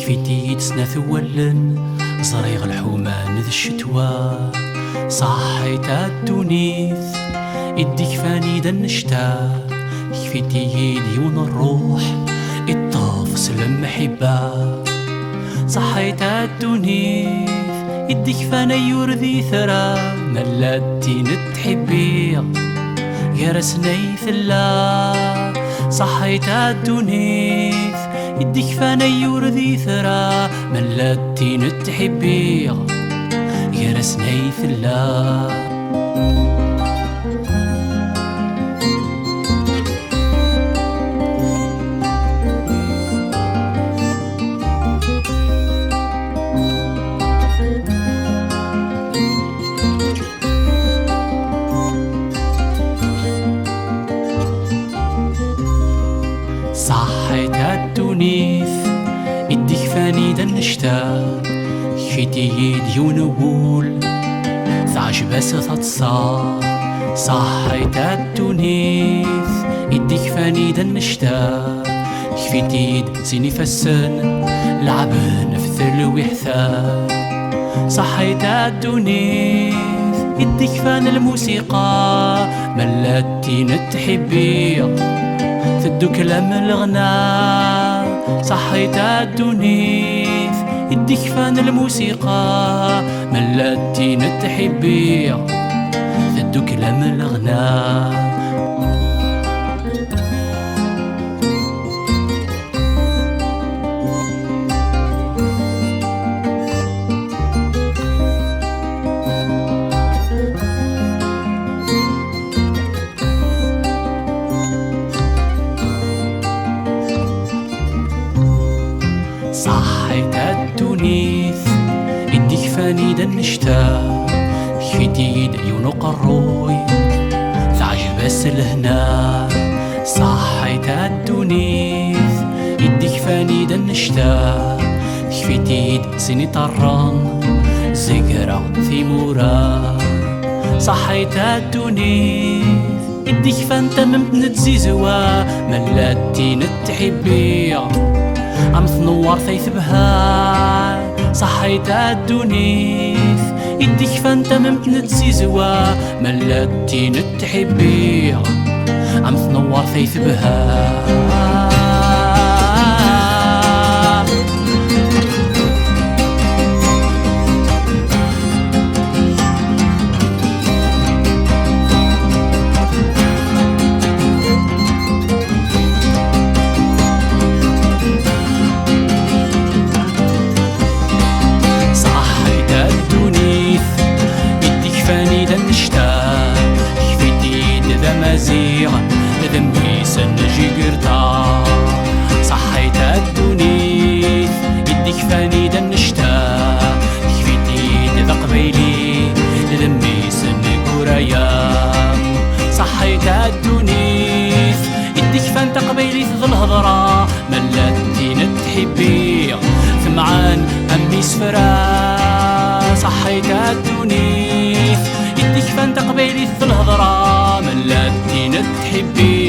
كفيتي تسنا ثولن زريغ الحومان ذا الشتوى صحيت الدونيث يديك فاني دا النشتا كفيتي ديون الروح الطاف سلم محبة صحيت الدونيث يديك فاني يرذي ثرى ملاتي نتحبي يا رسني ثلا صحيت الدونيث يديك فاني يرذي ثرى ملاتي نتحبي يا رسني ثلا صحيت الدونيث يديك فاني دا النشتا كفيتي ديون وول تعجبس تتصا صحيت الدونيث يديك فاني دا النشتا كفيتي زيني فسن لعبن في ثلو يحثان صحيت الدونيث يديك فان الموسيقى ملاتي نتحبي ثدو كلام الغناء صحيت الدونيث يديك فان الموسيقى ملاتي نتحبي ثدو كلام الغناء صحيت الدونيث يديك فاني دا النشتا كفيتي ديون قروي تعجبس الهنا صحيت الدونيث يديك فاني دا النشتا كفيتي سيني طران زقرا ثيمورا صحيت الدونيث يديك فان تممت نتزيزوا ملاتي نتحبي عم تنور ثيث بها صحيت الدونيث يديك فان تممت نتزيزوا ملاتي نتحبي عم تنور ثيث بها ذنبي سنجي قرطا صحيت الدونيث يديك فاني دا النشتا كفيتي ذا قبيلي ذنبي سنجي قرايا صحيت الدونيث يديك فان تقبيلي ذا الهضرة ملاتي نتحبي ثمعان أمي سفرا صحيت الدونيث يديك فان تقبيلي ذا الهضرة ملاتي نتحبي